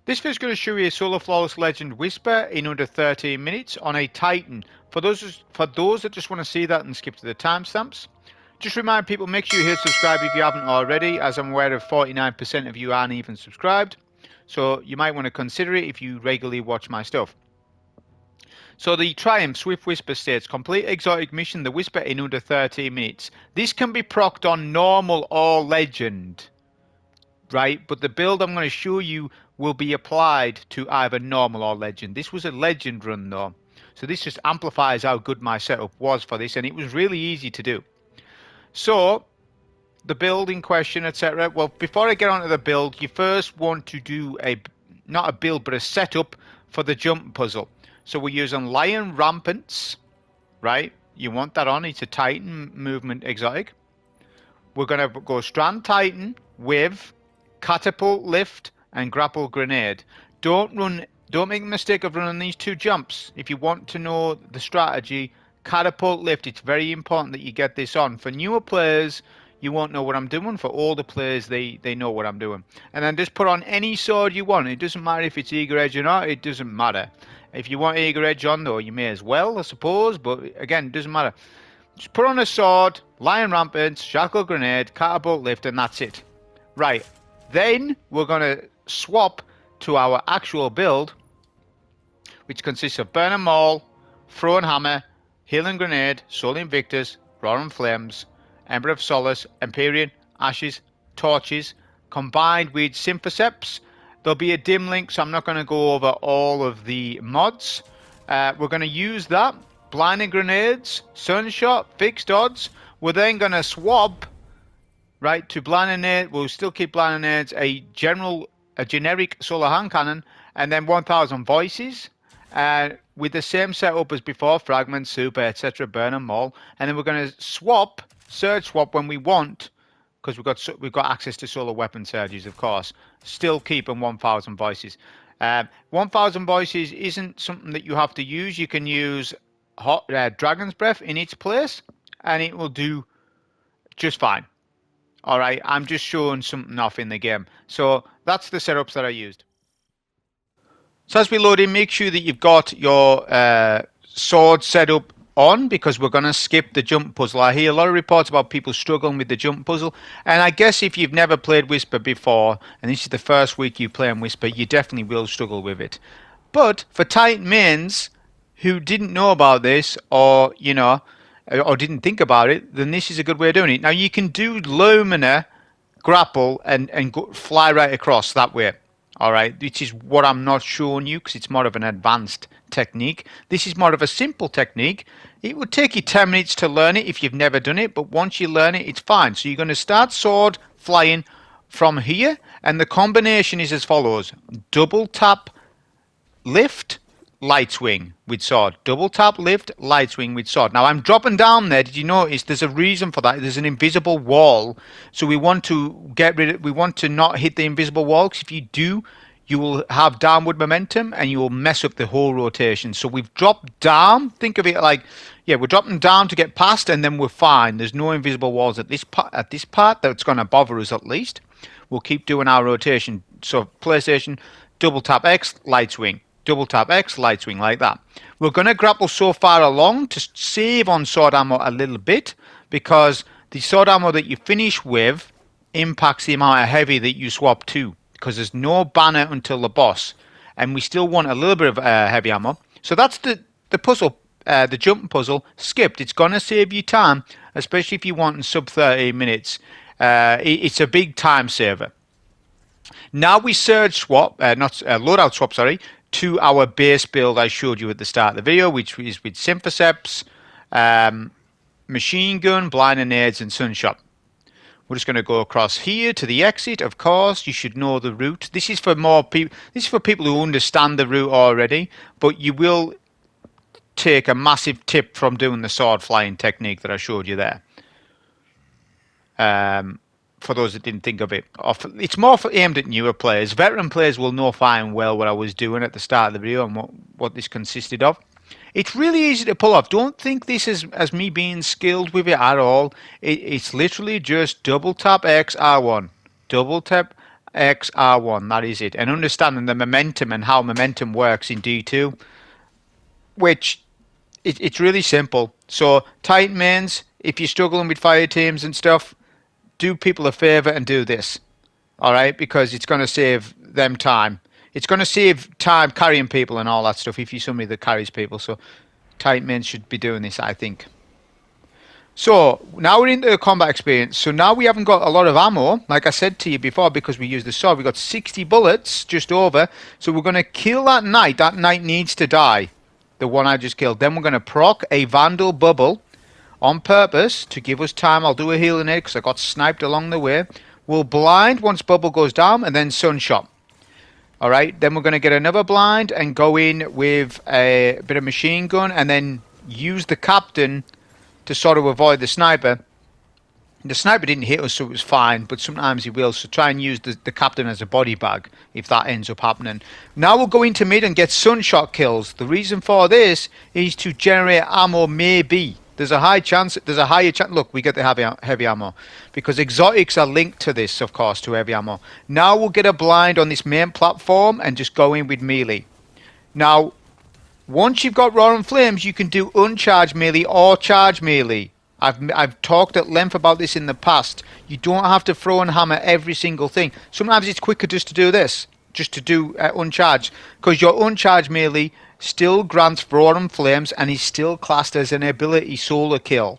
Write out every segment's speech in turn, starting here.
This video is going to show you a solo flawless legend whisper in under 13 minutes on a Titan. For those that just want to see that and skip to the timestamps, just remind people, make sure you hit subscribe if you haven't already, as I'm aware of 49% of you aren't even subscribed. So you might want to consider it if you regularly watch my stuff. So the Triumph Swift Whisper states, complete exotic mission, the Whisper in under 13 minutes. This can be procced on normal or legend, right? But the build I'm going to show you will be applied to either normal or legend. This was a legend run though. So this just amplifies how good my setup was for this, and it was really easy to do. So the build in question, etc. Well, before I get onto the build, you first want to do not a build, but a setup for the jump puzzle. So we're using Lion Rampants, right? You want that on. It's a Titan movement exotic. We're going to go Strand Titan with Catapult Lift and Grapple Grenade. Don't make the mistake of running these two jumps. If you want to know the strategy, Catapult Lift, it's very important that you get this on. For newer players, you won't know what I'm doing. For older players, they know what I'm doing. And then just put on any sword you want. It doesn't matter if it's Eager Edge or not. It doesn't matter. If you want Eager Edge on, though, you may as well, I suppose. But again, it doesn't matter. Just put on a sword, Lion Rampant, Shackle Grenade, Catapult Lift, and that's it. Right. Then we're going to swap to our actual build, which consists of Burn 'em All, Throwing Hammer, Healing Grenade, Soul Invictus, Roaring Flames, Ember of Solace, Empyrean, Ashes, Torches, combined with Symphoceps. There'll be a dim link, so I'm not going to go over all of the mods. We're going to use that. Blinding Grenades, Sunshot, Fixed Odds. We're then going to swap, right, to Blinding Nade. We'll still keep Blinding Nades, a generic Solar Hand Cannon, and then 1000 Voices. With the same setup as before, Fragments, Super, etc., Burn 'em All. And then we're going to swap, Surge Swap when we want, because we've got access to solar weapon surges, of course. Still keeping 1000 Voices. 1000 Voices isn't something that you have to use. You can use Dragon's Breath in its place, and it will do just fine. All right, I'm just showing something off in the game. So that's the setups that I used. So as we load in, make sure that you've got your sword set up on, because we're going to skip the jump puzzle. I hear a lot of reports about people struggling with the jump puzzle, and I guess if you've never played Whisper before and this is the first week you play on Whisper, you definitely will struggle with it. But for Titan mains who didn't know about this, or or didn't think about it, then this is a good way of doing it. Now you can do Lumina grapple and fly right across that way. All right, which is what I'm not showing you because it's more of an advanced technique. This is more of a simple technique. It would take you 10 minutes to learn it if you've never done it, but once you learn it, it's fine. So you're going to start sword flying from here, and the combination is as follows. Double tap, lift, light swing with sword. Double tap, lift, light swing with sword. Now I'm dropping down there. Did you notice there's a reason for that? There's an invisible wall. So we want to not hit the invisible wall, because if you do, you will have downward momentum and you will mess up the whole rotation. So we've dropped down. Think of it like, yeah, we're dropping down to get past, and then we're fine. There's no invisible walls at this part that's going to bother us at least. We'll keep doing our rotation. So PlayStation, double tap X, light swing. Double tap X, light swing, like that. We're going to grapple so far along to save on sword ammo a little bit, because the sword ammo that you finish with impacts the amount of heavy that you swap to, because there's no banner until the boss, and we still want a little bit of heavy ammo. So that's the puzzle, the jump puzzle skipped. It's going to save you time, especially if you want in sub 30 minutes. It's a big time saver. Now we surge swap, loadout swap, sorry, to our base build I showed you at the start of the video, which is with Symphoceps, Machine Gun, Blinding Nades, and Sunshot. We're just going to go across here to the exit. Of course, you should know the route. This is for more people. This is for people who understand the route already, but you will take a massive tip from doing the sword flying technique that I showed you there. For those that didn't think of it. It's more aimed at newer players. Veteran players will know fine well what I was doing at the start of the video and what this consisted of. It's really easy to pull off. Don't think this is as me being skilled with it at all. It's literally just double tap X, R1. Double tap X, R1, that is it. And understanding the momentum and how momentum works in D2, which it's really simple. So Titan mains, if you're struggling with fire teams and stuff, do people a favor and do this. Alright, because it's going to save them time. It's going to save time carrying people and all that stuff if you're somebody that carries people. So Titan mains should be doing this, I think. So now we're into the combat experience. So now we haven't got a lot of ammo, like I said to you before, because we used the sword. We've got 60 bullets, just over. So we're going to kill that knight. That knight needs to die, the one I just killed. Then we're going to proc a Vandal bubble on purpose to give us time. I'll do a healing aid because I got sniped along the way. We'll blind once bubble goes down, and then sunshot. Alright, then we're going to get another blind and go in with a bit of machine gun, and then use the captain to sort of avoid the sniper. The sniper didn't hit us, so it was fine, but sometimes he will, so try and use the captain as a body bag if that ends up happening. Now we'll go into mid and get sunshot kills. The reason for this is to generate ammo, maybe. There's a higher chance. Look, we get the heavy ammo because exotics are linked to this, of course, to heavy ammo. Now we'll get a blind on this main platform and just go in with melee. Now, once you've got Roaring Flames, you can do uncharged melee or charge melee. I've talked at length about this in the past. You don't have to throw and hammer every single thing. Sometimes it's quicker just to do this, just to do uncharged, because your uncharged melee still grants Roaring Flames and is still classed as an ability solar kill.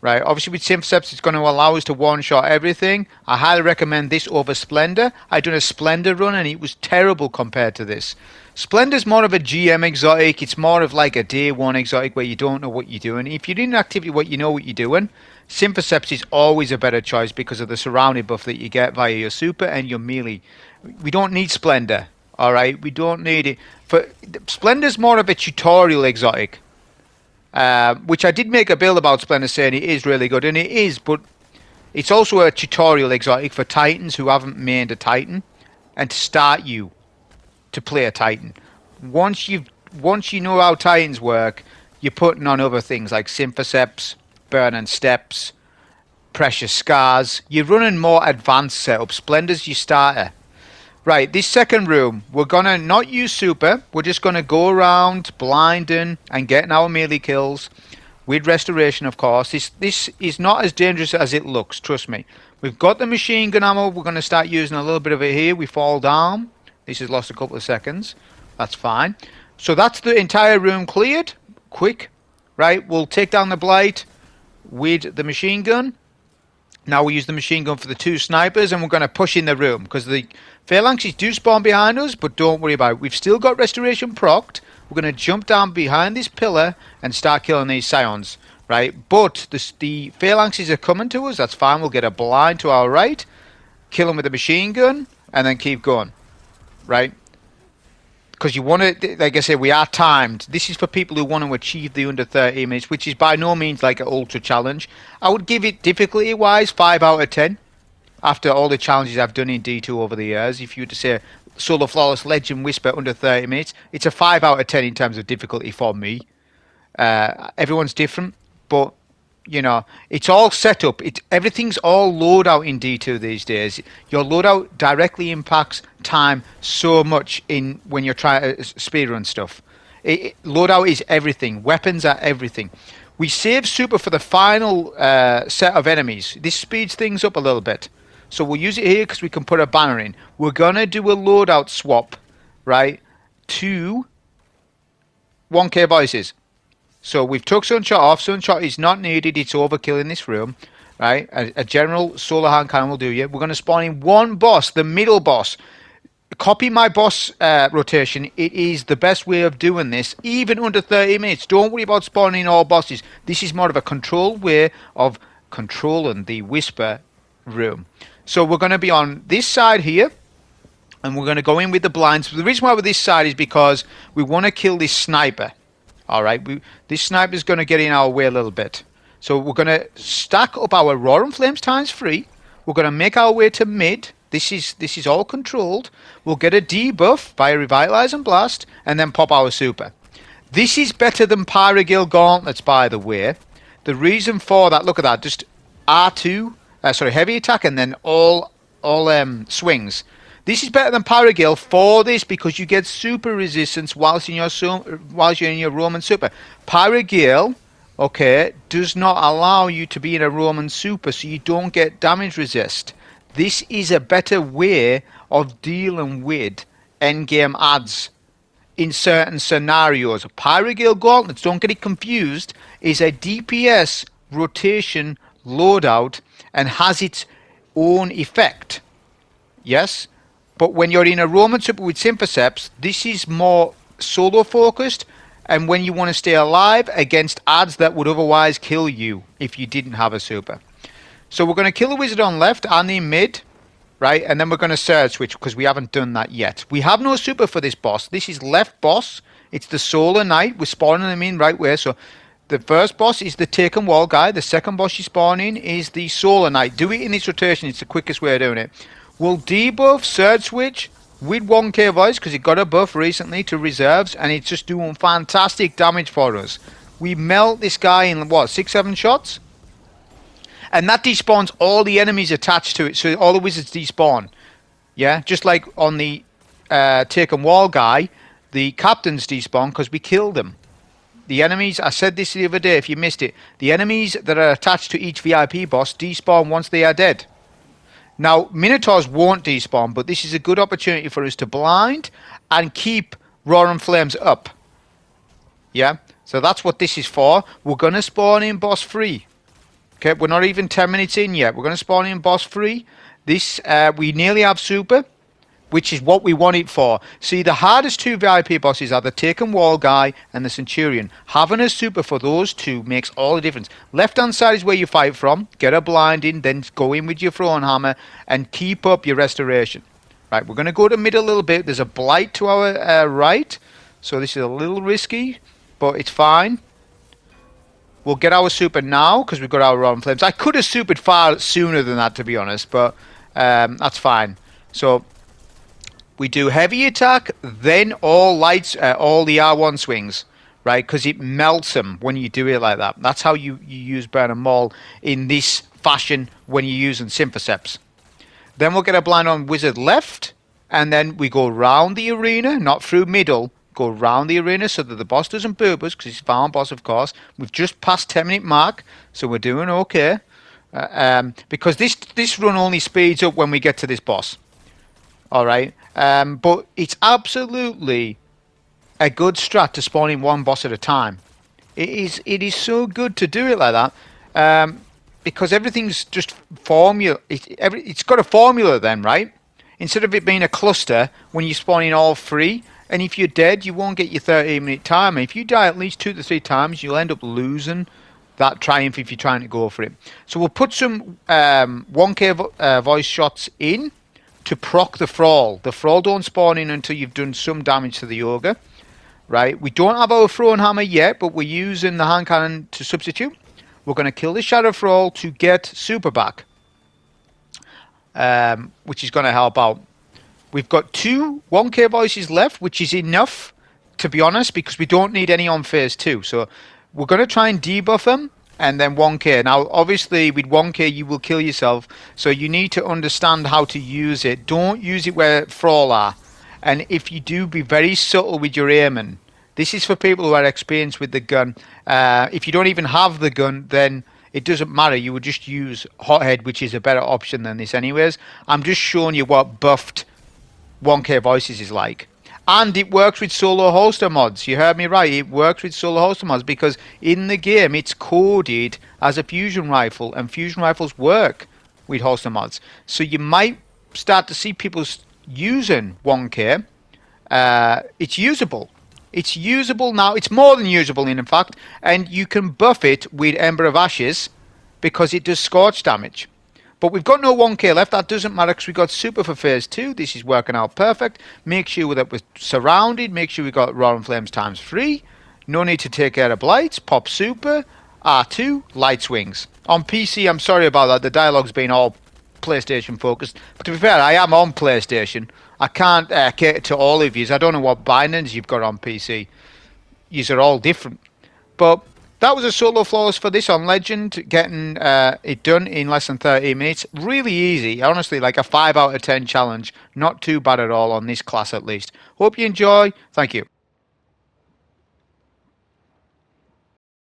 Right, obviously with Synthoceps it's going to allow us to one-shot everything. I highly recommend this over Splendor. I done a Splendor run and it was terrible compared to this. Splendor's more of a GM exotic. It's more of like a day one exotic where you don't know what you're doing. If you're in an activity where you know what you're doing, Synthoceps is always a better choice because of the surrounding buff that you get via your super and your melee. We don't need Splendor, alright? We don't need it. Splendor's more of a tutorial exotic. Which I did make a build about Splendor saying it is really good, and it is, but it's also a tutorial exotic for Titans who haven't mained a Titan, and to start you to play a Titan. Once you know how Titans work, you're putting on other things like Synthoceps, Burning Steps, Precious Scars. You're running more advanced setups. Splendor's your starter. Right, this second room, we're going to not use super. We're just going to go around blinding and getting our melee kills with restoration, of course. This is not as dangerous as it looks, trust me. We've got the machine gun ammo. We're going to start using a little bit of it here. We fall down. This has lost a couple of seconds. That's fine. So that's the entire room cleared. Quick. Right, we'll take down the blight with the machine gun. Now we use the machine gun for the two snipers, and we're going to push in the room because the phalanxes do spawn behind us, but don't worry about it. We've still got restoration procced. We're going to jump down behind this pillar and start killing these scions, right? But the phalanxes are coming to us. That's fine. We'll get a blind to our right, kill them with a machine gun, and then keep going, right? Because you want to, like I said, we are timed. This is for people who want to achieve the under 30 minutes, which is by no means like an ultra challenge. I would give it difficulty-wise 5 out of 10 after all the challenges I've done in D2 over the years. If you were to say Solo Flawless Legend Whisper under 30 minutes, it's a 5 out of 10 in terms of difficulty for me. Everyone's different, but you know, it's all set up. Everything's all loadout in D2 these days. Your loadout directly impacts time so much in when you're trying to speedrun stuff. Loadout is everything. Weapons are everything. We save super for the final set of enemies. This speeds things up a little bit. So we'll use it here because we can put a banner in. We're going to do a loadout swap, right, to 1K voices. So we've took Sunshot off. Sunshot is not needed. It's overkill in this room. Right? A general solar hand cannon will do you. We're going to spawn in one boss, the middle boss. Copy my boss rotation. It is the best way of doing this, even under 30 minutes. Don't worry about spawning all bosses. This is more of a controlled way of controlling the Whisper room. So we're going to be on this side here. And we're going to go in with the blinds. The reason why we're this side is because we want to kill this sniper. Alright, this sniper is going to get in our way a little bit. So we're going to stack up our Roaring Flames times 3. We're going to make our way to mid. This is all controlled. We'll get a debuff by Revitalize and Blast, and then pop our super. This is better than Pyrogil Gauntlets, by the way. The reason for that, look at that, just R2, heavy attack, and then all swings. This is better than Paragale for this because you get super resistance whilst you're in your Roman super. Paragale, okay, does not allow you to be in a Roman super, so you don't get damage resist. This is a better way of dealing with endgame adds in certain scenarios. Paragale Gauntlets, don't get it confused, is a DPS rotation loadout and has its own effect. Yes? But when you're in a Roman super with Symphoceps, this is more solo focused, and when you want to stay alive against adds that would otherwise kill you if you didn't have a super. So we're going to kill the wizard on left and in mid, right? And then we're going to surge switch because we haven't done that yet. We have no super for this boss. This is left boss. It's the Solar Knight. We're spawning them in right where. So the first boss is the Taken Wall guy. The second boss you spawn in is the Solar Knight. Do it in this rotation. It's the quickest way of doing it. We'll debuff Surge Switch with 1k voice because it got a buff recently to reserves and it's just doing fantastic damage for us. We melt this guy in what, 6-7 shots? And that despawns all the enemies attached to it, so all the wizards despawn. Yeah, just like on the Taken Wall guy, the captains despawn because we killed them. The enemies, I said this the other day if you missed it, the enemies that are attached to each VIP boss despawn once they are dead. Now, Minotaurs won't despawn, but this is a good opportunity for us to blind and keep Roaring Flames up. Yeah, so that's what this is for. We're going to spawn in boss 3. Okay, we're not even 10 minutes in yet. We're going to spawn in boss 3. This, we nearly have super, which is what we want it for. See, the hardest two VIP bosses are the Taken Wall guy and the Centurion. Having a super for those two makes all the difference. Left-hand side is where you fight from. Get a blind in, then go in with your throwing hammer and keep up your restoration. Right, we're going to go to mid a little bit. There's a blight to our right, so this is a little risky, but it's fine. We'll get our super now because we've got our Roaring Flames. I could have supered far sooner than that, to be honest, but that's fine. So we do heavy attack, then all lights, all the R1 swings, right? Because it melts them when you do it like that. That's how you use Burn and Maul in this fashion when you're using Symphoceps. Then we'll get a blind on wizard left, and then we go round the arena, not through middle. Go round the arena so that the boss doesn't boob us because he's a farm boss, of course. We've just passed 10-minute mark, so we're doing okay. Because this run only speeds up when we get to this boss. All right, but it's absolutely a good strat to spawn in one boss at a time. It is so good to do it like that because everything's just formula. It's got a formula then, right? Instead of it being a cluster when you spawn in all 3. And if you're dead, you won't get your 13-minute timer. If you die at least 2 to 3 times, you'll end up losing that triumph if you're trying to go for it. So we'll put some 1k voice shots in to proc the Thrall. The Thrall don't spawn in until you've done some damage to the Ogre. Right? We don't have our throwing hammer yet, but we're using the hand cannon to substitute. We're going to kill the Shadow Thrall to get super back, which is going to help out. We've got 2 1k voices left, which is enough, to be honest, because we don't need any on phase 2. So we're going to try and debuff them, and then 1k. Now, obviously, with 1k, you will kill yourself, so you need to understand how to use it. Don't use it where Thrall are. And if you do, be very subtle with your aiming. This is for people who are experienced with the gun. If you don't even have the gun, then it doesn't matter. You would just use Hothead, which is a better option than this anyways. I'm just showing you what buffed 1k voices is like. And it works with solo holster mods. You heard me right. It works with solo holster mods because in the game it's coded as a fusion rifle, and fusion rifles work with holster mods. So you might start to see people using 1k. It's usable. It's usable now. It's more than usable in fact, and you can buff it with Ember of Ashes because it does scorch damage. But we've got no 1k left. That doesn't matter because we've got super for phase 2. This is working out perfect. Make sure that we're surrounded. Make sure we've got Roaring Flames times 3. No need to take care of blights. Pop super. R2. Light swings. On PC, I'm sorry about that. The dialogue's been all PlayStation focused. But to be fair, I am on PlayStation. I can't cater to all of you. I don't know what bindings you've got on PC. These are all different. But that was a solo flawless for this on Legend, getting it done in less than 30 minutes. Really easy, honestly, like a 5 out of 10 challenge. Not too bad at all on this class at least. Hope you enjoy. Thank you.